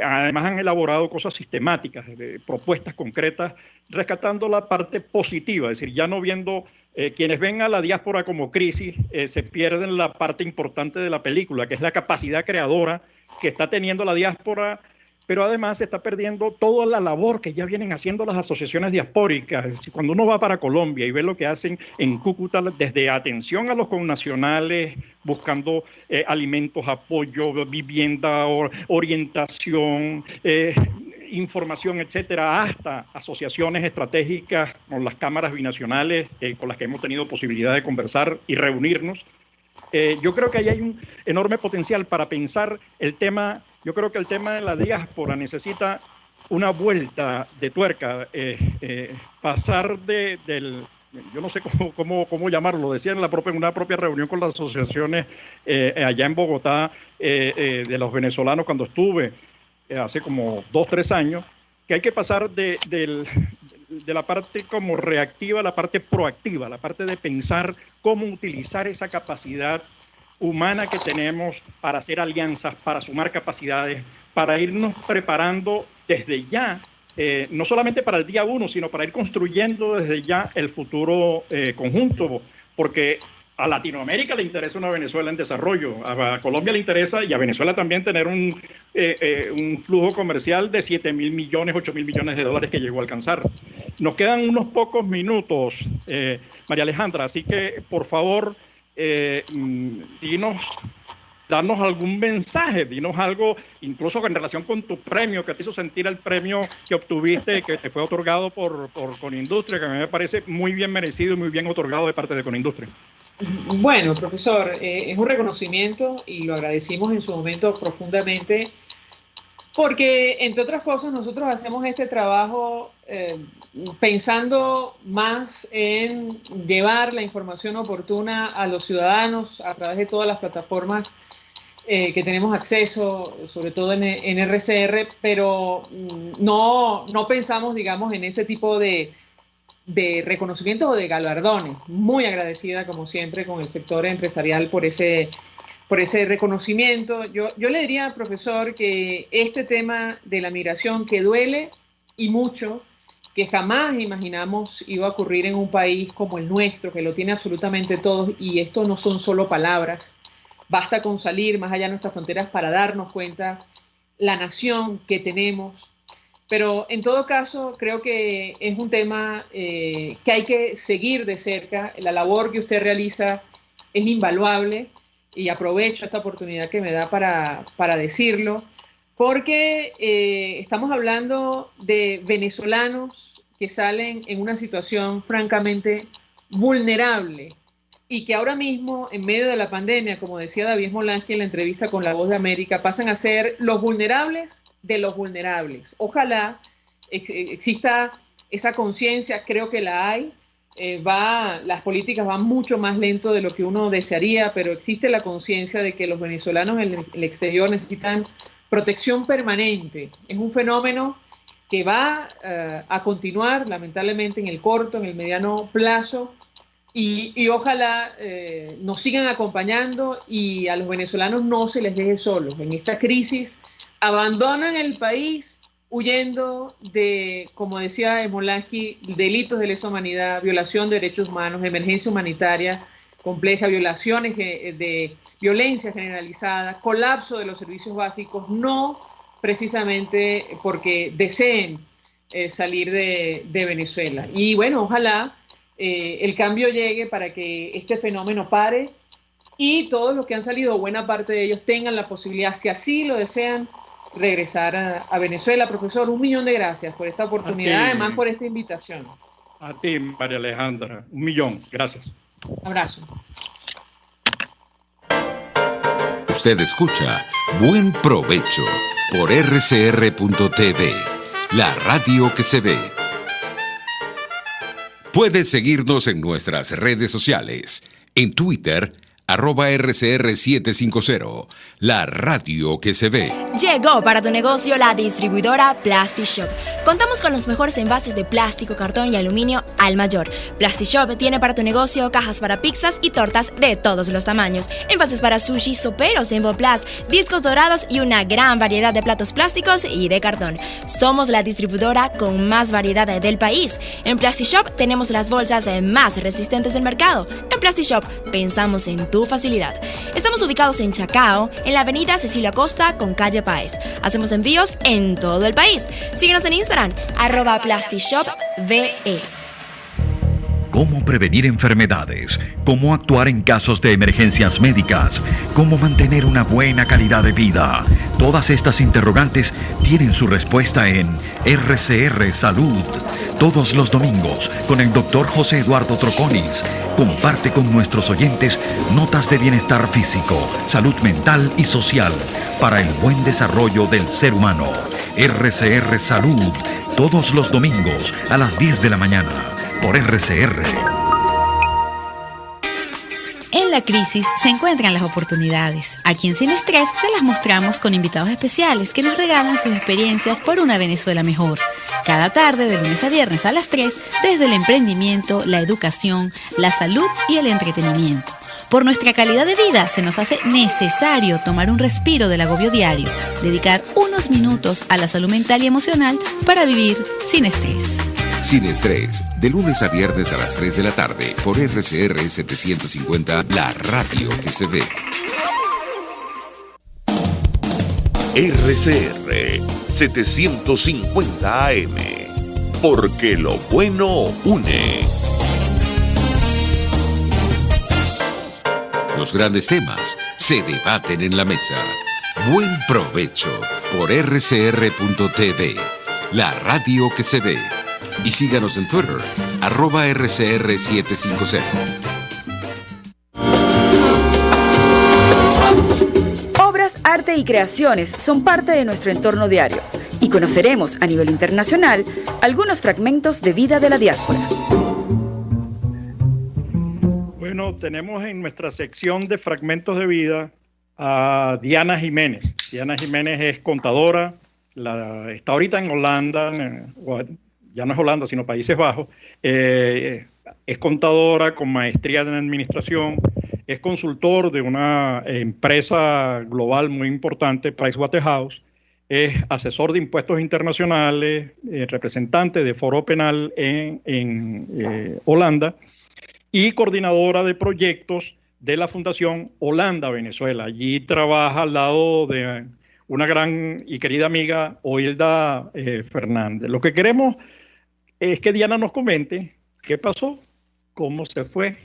además han elaborado cosas sistemáticas, propuestas concretas, rescatando la parte positiva, es decir, ya no viendo quienes ven a la diáspora como crisis, se pierden la parte importante de la película, que es la capacidad creadora que está teniendo la diáspora, pero además se está perdiendo toda la labor que ya vienen haciendo las asociaciones diaspóricas. Es decir, cuando uno va para Colombia y ve lo que hacen en Cúcuta, desde atención a los connacionales, buscando alimentos, apoyo, vivienda, orientación, información, etcétera, hasta asociaciones estratégicas con las cámaras binacionales con las que hemos tenido posibilidad de conversar y reunirnos. Yo creo que ahí hay un enorme potencial para pensar el tema. Yo creo que el tema de la diáspora necesita una vuelta de tuerca, pasar del, yo no sé cómo llamarlo, decía en una propia reunión con las asociaciones allá en Bogotá de los venezolanos cuando estuve hace como 2 o 3 años, que hay que pasar de la parte como reactiva a la parte proactiva, la parte de pensar cómo utilizar esa capacidad humana que tenemos para hacer alianzas, para sumar capacidades, para irnos preparando desde ya, no solamente para el día 1, sino para ir construyendo desde ya el futuro conjunto, porque a Latinoamérica le interesa una Venezuela en desarrollo, a Colombia le interesa y a Venezuela también tener un flujo comercial de 7.000 millones, 8.000 millones de dólares que llegó a alcanzar. Nos quedan unos pocos minutos, María Alejandra, así que por favor, danos algún mensaje, dinos algo, incluso en relación con tu premio, que te hizo sentir el premio que obtuviste, que te fue otorgado por Conindustria, que a mí me parece muy bien merecido y muy bien otorgado de parte de Conindustria.
Bueno, profesor, es un reconocimiento y lo agradecimos en su momento profundamente, porque, entre otras cosas, nosotros hacemos este trabajo pensando más en llevar la información oportuna a los ciudadanos a través de todas las plataformas que tenemos acceso, sobre todo en RCR, pero no pensamos, digamos, en ese tipo de reconocimientos o de galardones. Muy agradecida, como siempre, con el sector empresarial por ese reconocimiento. Yo le diría, profesor, que este tema de la migración, que duele y mucho, que jamás imaginamos iba a ocurrir en un país como el nuestro, que lo tiene absolutamente todo, y esto no son solo palabras. Basta con salir más allá de nuestras fronteras para darnos cuenta la nación que tenemos, Pero en todo caso, creo que es un tema que hay que seguir de cerca. La labor que usted realiza es invaluable y aprovecho esta oportunidad que me da para decirlo, porque estamos hablando de venezolanos que salen en una situación francamente vulnerable y que ahora mismo, en medio de la pandemia, como decía David Smolansky en la entrevista con La Voz de América, pasan a ser los vulnerables de los vulnerables. Ojalá exista esa conciencia, creo que la hay. Las políticas van mucho más lento de lo que uno desearía, pero existe la conciencia de que los venezolanos en el exterior necesitan protección permanente. Es un fenómeno que va a continuar, lamentablemente, en el corto, en el mediano plazo, y ojalá nos sigan acompañando y a los venezolanos no se les deje solos en esta crisis. Abandonan el país huyendo de, como decía Smolansky, delitos de lesa humanidad, violación de derechos humanos, emergencia humanitaria compleja, violaciones de violencia generalizada, colapso de los servicios básicos, no precisamente porque deseen salir de Venezuela. Y bueno, ojalá el cambio llegue para que este fenómeno pare y todos los que han salido, buena parte de ellos, tengan la posibilidad, si así lo desean, regresar a Venezuela. Profesor, 1.000.000 de gracias por esta oportunidad, además por esta invitación.
A ti, María Alejandra, 1.000.000, gracias.
Abrazo.
Usted escucha Buen Provecho por rcr.tv, la radio que se ve. Puede seguirnos en nuestras redes sociales, en Twitter, @RCR750, la radio que se ve.
Llegó para tu negocio la distribuidora PlastiShop. Contamos con los mejores envases de plástico, cartón y aluminio al mayor. PlastiShop tiene para tu negocio cajas para pizzas y tortas de todos los tamaños, envases para sushi, soperos en Emboplast, discos dorados y una gran variedad de platos plásticos y de cartón. Somos la distribuidora con más variedad del país. En PlastiShop tenemos las bolsas más resistentes del mercado. En PlastiShop pensamos en tu facilidad. Estamos ubicados en Chacao, en la avenida Cecilia Costa con calle Páez. Hacemos envíos en todo el país. Síguenos en Instagram, @PlastiShopVE.
Cómo prevenir enfermedades, cómo actuar en casos de emergencias médicas, cómo mantener una buena calidad de vida. Todas estas interrogantes tienen su respuesta en RCR Salud. Todos los domingos, con el Dr. José Eduardo Troconis, comparte con nuestros oyentes notas de bienestar físico, salud mental y social para el buen desarrollo del ser humano. RCR Salud, todos los domingos a las 10 de la mañana, por RCR.
En la crisis se encuentran las oportunidades. Aquí en Sin Estrés se las mostramos con invitados especiales que nos regalan sus experiencias por una Venezuela mejor. Cada tarde, de lunes a viernes a las 3, desde el emprendimiento, la educación, la salud y el entretenimiento. Por nuestra calidad de vida se nos hace necesario tomar un respiro del agobio diario, dedicar unos minutos a la salud mental y emocional para vivir sin estrés.
Sin Estrés, de lunes a viernes a las 3 de la tarde por RCR 750, la radio que se ve.
RCR 750 AM, porque lo bueno une.
Los grandes temas se debaten en la mesa. Buen provecho por rcr.tv, la radio que se ve. Y síganos en Twitter, @RCR750.
Obras, arte y creaciones son parte de nuestro entorno diario y conoceremos a nivel internacional algunos fragmentos de vida de la diáspora.
Bueno, tenemos en nuestra sección de fragmentos de vida a Diana Jiménez. Diana Jiménez es contadora, está ahorita en Holanda, ya no es Holanda, sino Países Bajos. Es contadora con maestría en administración, es consultor de una empresa global muy importante, Pricewaterhouse, es asesor de impuestos internacionales, representante de Foro Penal en Holanda y coordinadora de proyectos de la Fundación Holanda Venezuela. Allí trabaja al lado de una gran y querida amiga, Oilda Fernández. Lo que queremos es que Diana nos comente qué pasó, cómo se fue,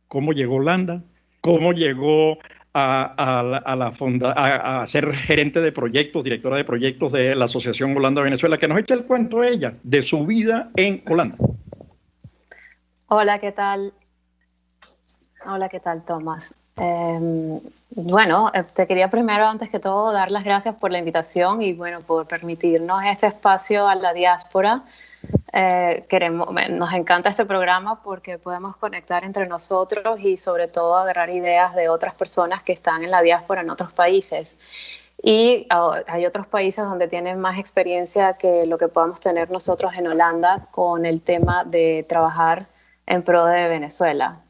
cómo llegó a Holanda, cómo llegó a ser gerente de proyectos, directora de proyectos de la Asociación Holanda-Venezuela, que nos eche el cuento ella de su vida en Holanda.
Hola, ¿qué tal? Hola, ¿qué tal, Tomás? Bueno, te quería primero, antes que todo, dar las gracias por la invitación y bueno, por permitirnos este espacio a la diáspora. Nos encanta este programa porque podemos conectar entre nosotros y sobre todo agarrar ideas de otras personas que están en la diáspora en otros países. Y hay otros países donde tienen más experiencia que lo que podamos tener nosotros en Holanda con el tema de trabajar en pro de Venezuela.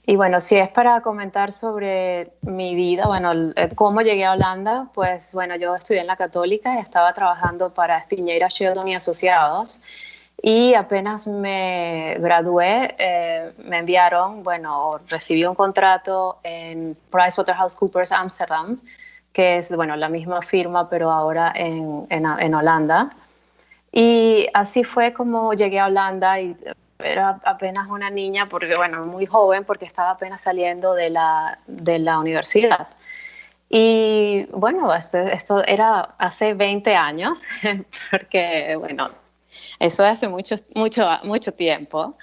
Y bueno, si es para comentar sobre mi vida, bueno, cómo llegué a Holanda, pues bueno, yo estudié en la Católica y estaba trabajando para Espiñeira, Sheldon y Asociados, y apenas me gradué, me enviaron, bueno, recibí un contrato en PricewaterhouseCoopers Amsterdam, que es, bueno, la misma firma, pero ahora en Holanda. Y así fue como llegué a Holanda y era apenas una niña, porque bueno, muy joven, porque estaba apenas saliendo de la universidad. Y bueno, esto era hace 20 años, porque bueno, eso hace mucho tiempo.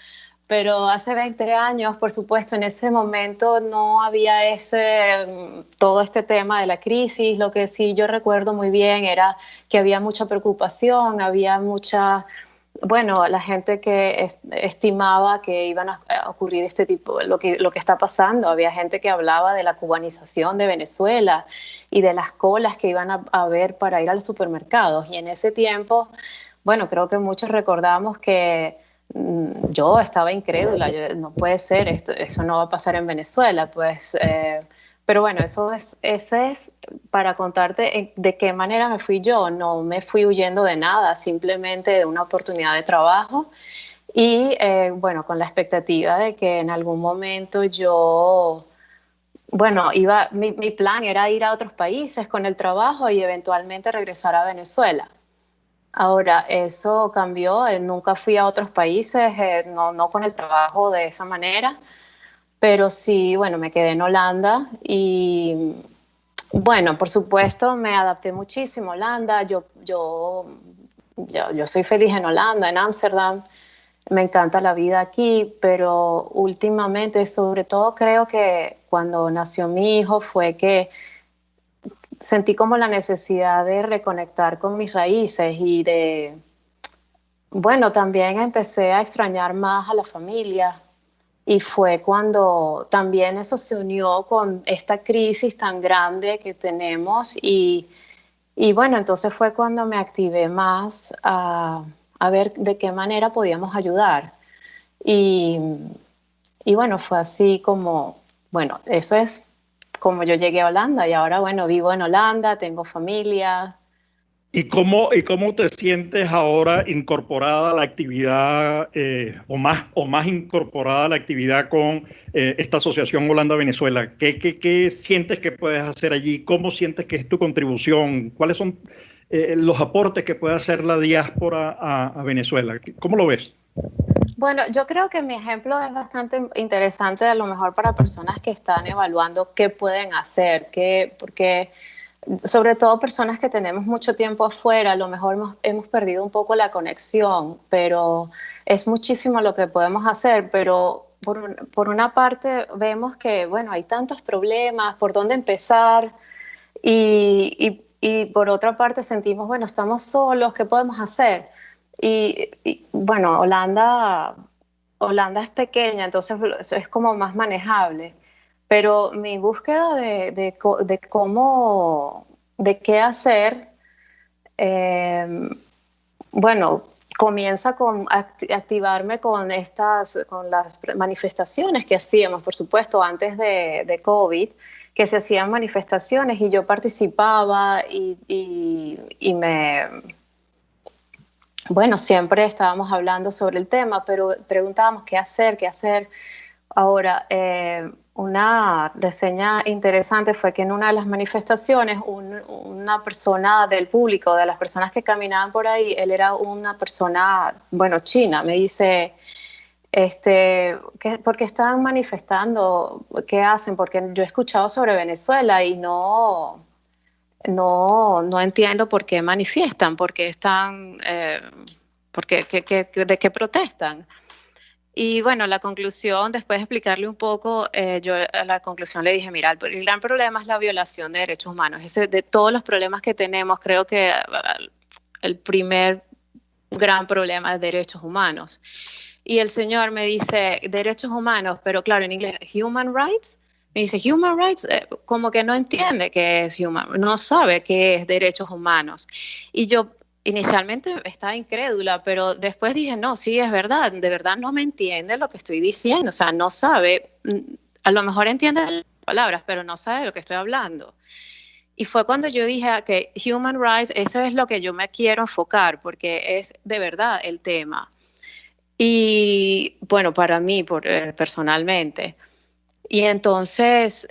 Pero hace 20 años, por supuesto, en ese momento no había todo este tema de la crisis. Lo que sí yo recuerdo muy bien era que había mucha preocupación, había mucha... Bueno, la gente que estimaba que iban a ocurrir este tipo, lo que está pasando. Había gente que hablaba de la cubanización de Venezuela y de las colas que iban a haber para ir a los supermercados. Y en ese tiempo, bueno, creo que muchos recordamos que yo estaba incrédula. No puede ser, eso no va a pasar en Venezuela, pues... Pero bueno, eso es para contarte de qué manera me fui yo. No me fui huyendo de nada, simplemente de una oportunidad de trabajo y bueno, con la expectativa de que en algún momento yo, bueno, mi plan era ir a otros países con el trabajo y eventualmente regresar a Venezuela. Ahora, eso cambió, nunca fui a otros países, no con el trabajo de esa manera. Pero sí, bueno, me quedé en Holanda y, bueno, por supuesto, me adapté muchísimo a Holanda. Yo soy feliz en Holanda, en Ámsterdam. Me encanta la vida aquí, pero últimamente, sobre todo, creo que cuando nació mi hijo fue que sentí como la necesidad de reconectar con mis raíces y de, bueno, también empecé a extrañar más a la familia. Y fue cuando también eso se unió con esta crisis tan grande que tenemos y bueno, entonces fue cuando me activé más a ver de qué manera podíamos ayudar. Y bueno, fue así como, bueno, eso es como yo llegué a Holanda y ahora, bueno, vivo en Holanda, tengo familia.
¿Y cómo te sientes ahora incorporada a la actividad o más incorporada a la actividad con esta Asociación Holanda-Venezuela? ¿Qué sientes que puedes hacer allí? ¿Cómo sientes que es tu contribución? ¿Cuáles son los aportes que puede hacer la diáspora a Venezuela? ¿Cómo lo ves?
Bueno, yo creo que mi ejemplo es bastante interesante a lo mejor para personas que están evaluando qué pueden hacer, porque... sobre todo personas que tenemos mucho tiempo afuera, a lo mejor hemos perdido un poco la conexión, pero es muchísimo lo que podemos hacer, pero por una parte vemos que, bueno, hay tantos problemas, por dónde empezar, y por otra parte sentimos, bueno, estamos solos, ¿qué podemos hacer? Y bueno, Holanda es pequeña, entonces es como más manejable. Pero mi búsqueda de qué hacer, bueno, comienza con activarme con las manifestaciones que hacíamos, por supuesto, antes de COVID, que se hacían manifestaciones y yo participaba bueno, siempre estábamos hablando sobre el tema, pero preguntábamos qué hacer. Ahora, una reseña interesante fue que en una de las manifestaciones una persona del público, de las personas que caminaban por ahí, él era una persona, bueno, china, me dice, ¿por qué están manifestando? ¿Qué hacen? Porque yo he escuchado sobre Venezuela y no entiendo por qué manifiestan, por qué están, de qué protestan. Y bueno, la conclusión, después de explicarle un poco, yo a la conclusión le dije, mira, el gran problema es la violación de derechos humanos. De todos los problemas que tenemos, creo que el primer gran problema es derechos humanos. Y el señor me dice, derechos humanos, pero claro, en inglés, human rights. Me dice, human rights, como que no entiende qué es no sabe qué es derechos humanos. Y yo inicialmente estaba incrédula, pero después dije, no, sí, es verdad, de verdad no me entiende lo que estoy diciendo, o sea, no sabe, a lo mejor entiende las palabras, pero no sabe de lo que estoy hablando. Y fue cuando yo dije que human rights, eso es lo que yo me quiero enfocar, porque es de verdad el tema. Y bueno, para mí, personalmente. Y entonces,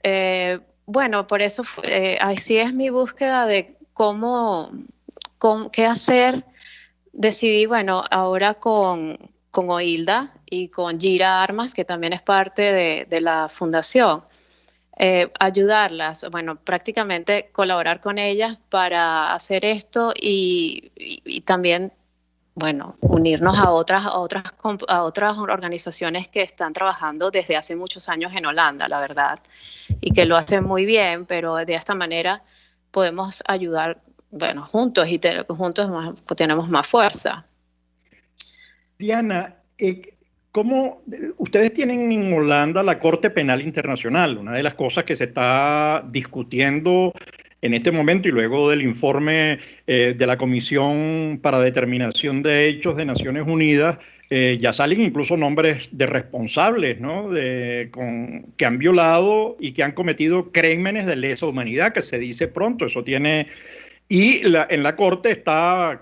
bueno, por eso así es mi búsqueda de qué hacer. Decidí, bueno, ahora con Oilda y con Gira Armas, que también es parte de la fundación, ayudarlas, bueno, prácticamente colaborar con ellas para hacer esto y también, bueno, unirnos a otras organizaciones que están trabajando desde hace muchos años en Holanda, la verdad, y que lo hacen muy bien, pero de esta manera podemos ayudar, bueno, juntos, y juntos tenemos más fuerza.
Diana, ¿cómo ustedes tienen en Holanda la Corte Penal Internacional? Una de las cosas que se está discutiendo en este momento y luego del informe de la Comisión para Determinación de Hechos de Naciones Unidas, ya salen incluso nombres de responsables, ¿no? Que han violado y que han cometido crímenes de lesa humanidad, que se dice pronto, eso tiene... Y en la Corte está,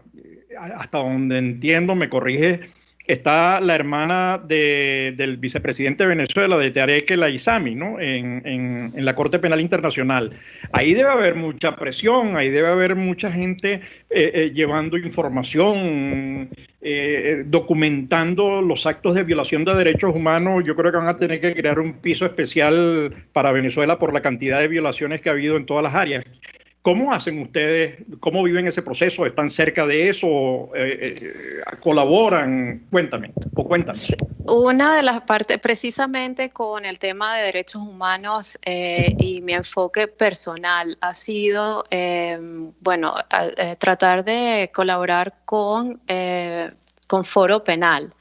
hasta donde entiendo, me corrige, está la hermana del vicepresidente de Venezuela, de Tarek El Aissami, ¿no? En la Corte Penal Internacional. Ahí debe haber mucha presión, ahí debe haber mucha gente llevando información, documentando los actos de violación de derechos humanos. Yo creo que van a tener que crear un piso especial para Venezuela por la cantidad de violaciones que ha habido en todas las áreas. ¿Cómo hacen ustedes? ¿Cómo viven ese proceso? ¿Están cerca de eso? ¿Colaboran? Cuéntame.
Una de las partes, precisamente con el tema de derechos humanos y mi enfoque personal, ha sido, tratar de colaborar con Foro Penal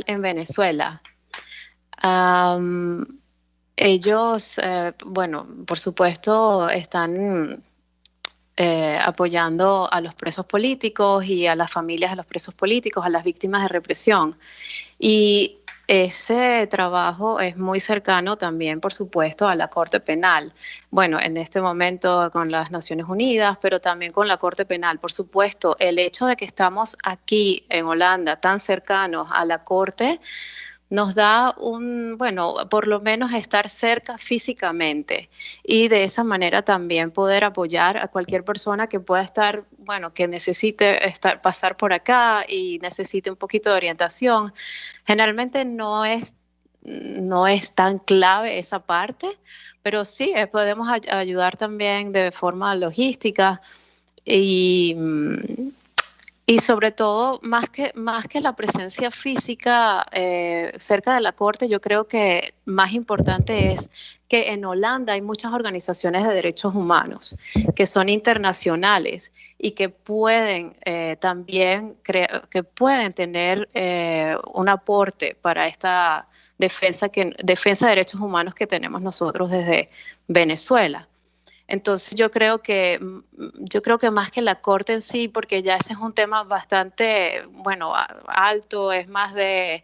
en Venezuela. Ellos, por supuesto, están apoyando a los presos políticos y a las familias de los presos políticos, a las víctimas de represión. Y ese trabajo es muy cercano también, por supuesto, a la Corte Penal. Bueno, en este momento con las Naciones Unidas, pero también con la Corte Penal. Por supuesto, el hecho de que estamos aquí en Holanda, tan cercanos a la Corte, nos da por lo menos estar cerca físicamente y de esa manera también poder apoyar a cualquier persona que pueda estar, que necesite pasar por acá y necesite un poquito de orientación. Generalmente no es tan clave esa parte, pero sí podemos ayudar también de forma logística y sobre todo, más que la presencia física cerca de la Corte, yo creo que más importante es que en Holanda hay muchas organizaciones de derechos humanos que son internacionales y que pueden también tener un aporte para esta defensa de derechos humanos que tenemos nosotros desde Venezuela. Entonces yo creo que más que la Corte en sí, porque ya ese es un tema bastante, alto, es más de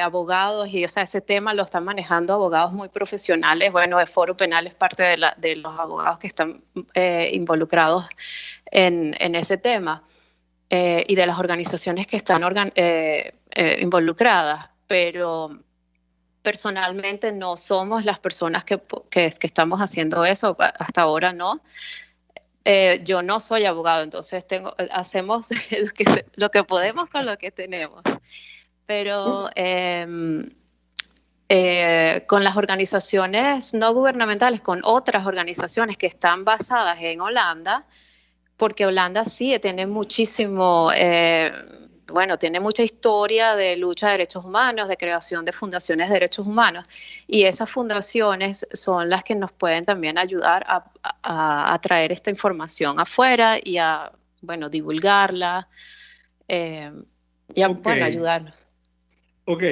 abogados y, ese tema lo están manejando abogados muy profesionales. Bueno, el Foro Penal es parte de los abogados que están involucrados en ese tema y de las organizaciones que están involucradas, pero personalmente no somos las personas que estamos haciendo eso, hasta ahora no. Yo no soy abogado, entonces hacemos lo que podemos con lo que tenemos. Pero con las organizaciones no gubernamentales, con otras organizaciones que están basadas en Holanda, porque Holanda sí tiene muchísimo, tiene mucha historia de lucha de derechos humanos, de creación de fundaciones de derechos humanos, y esas fundaciones son las que nos pueden también ayudar a traer esta información afuera y a, divulgarla y a ayudarnos.
Ok,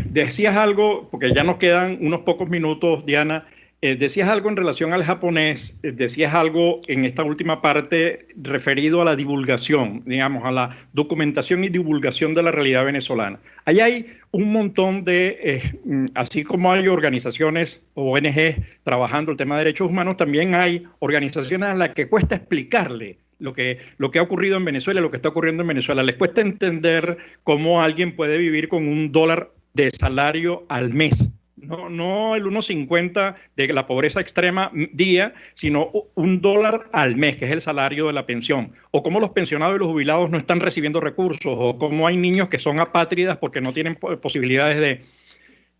decías algo, porque ya nos quedan unos pocos minutos, Diana. Decías algo en relación al japonés, decías algo en esta última parte referido a la divulgación, digamos, a la documentación y divulgación de la realidad venezolana. Ahí hay un montón de, así como hay organizaciones o ONG trabajando el tema de derechos humanos, también hay organizaciones a las que cuesta explicarle lo que ha ocurrido en Venezuela, lo que está ocurriendo en Venezuela. Les cuesta entender cómo alguien puede vivir con $1 de salario al mes. No el 1.50 de la pobreza extrema día, sino $1 al mes, que es el salario de la pensión. O cómo los pensionados y los jubilados no están recibiendo recursos, o cómo hay niños que son apátridas porque no tienen posibilidades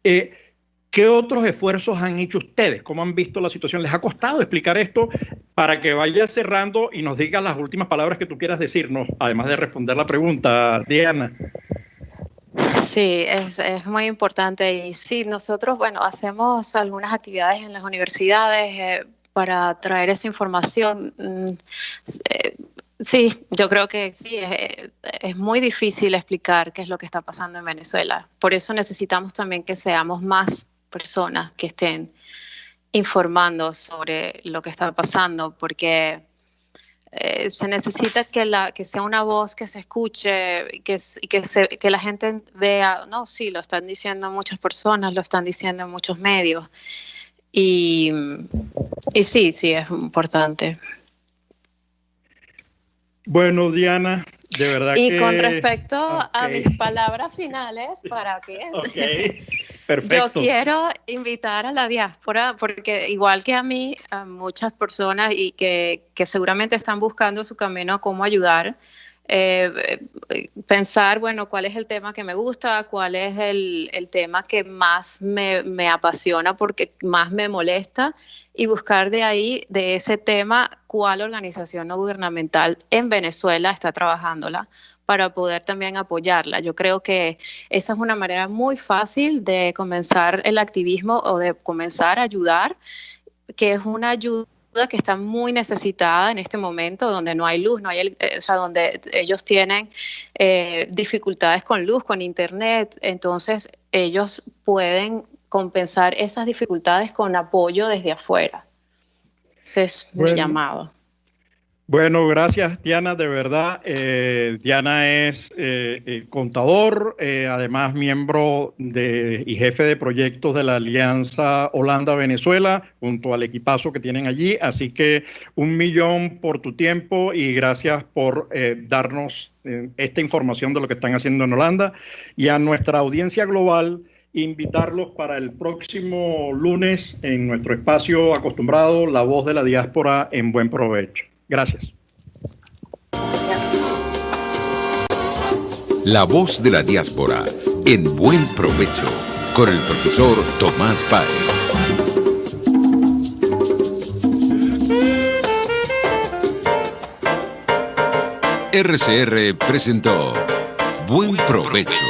de... ¿Qué otros esfuerzos han hecho ustedes? ¿Cómo han visto la situación? ¿Les ha costado explicar esto para que vayas cerrando y nos digas las últimas palabras que tú quieras decirnos, además de responder la pregunta, Diana?
Sí, es muy importante. Y sí, nosotros, hacemos algunas actividades en las universidades para traer esa información. Sí, yo creo que sí, es muy difícil explicar qué es lo que está pasando en Venezuela. Por eso necesitamos también que seamos más personas que estén informando sobre lo que está pasando, porque se necesita que sea una voz que se escuche, que la gente vea, no, sí, lo están diciendo muchas personas, lo están diciendo en muchos medios. Y sí, es importante.
Bueno, Diana, de verdad que...
Y con respecto a mis palabras finales, ¿para qué?
Ok, perfecto.
Yo quiero invitar a la diáspora, porque igual que a mí, a muchas personas y que seguramente están buscando su camino a cómo ayudar, pensar, cuál es el tema que me gusta, cuál es el tema que más me apasiona, porque más me molesta, y buscar de ese tema, cuál organización no gubernamental en Venezuela está trabajándola para poder también apoyarla. Yo creo que esa es una manera muy fácil de comenzar el activismo o de comenzar a ayudar, que es una ayuda que está muy necesitada en este momento, donde no hay luz, donde ellos tienen dificultades con luz, con internet. Entonces ellos pueden compensar esas dificultades con apoyo desde afuera. Ese es mi llamado.
Bueno, gracias, Diana, de verdad. Diana es contador, además miembro y jefe de proyectos de la Alianza Holanda-Venezuela, junto al equipazo que tienen allí. Así que 1.000.000 por tu tiempo y gracias por darnos esta información de lo que están haciendo en Holanda. Y a nuestra audiencia global, invitarlos para el próximo lunes en nuestro espacio acostumbrado, La Voz de la Diáspora en Buen Provecho. Gracias.
La Voz de la Diáspora en Buen Provecho con el profesor Tomás Páez. RCR presentó Buen Provecho.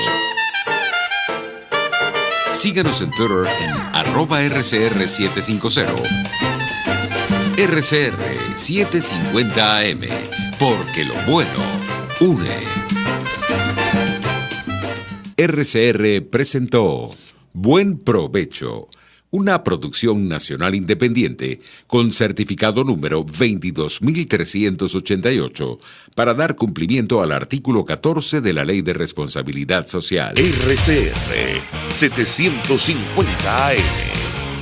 Síganos en Twitter en @RCR750. RCR 750 AM, porque lo bueno une. RCR presentó Buen Provecho, una producción nacional independiente con certificado número 22.388 para dar cumplimiento al artículo 14 de la Ley de Responsabilidad Social.
RCR 750 AM.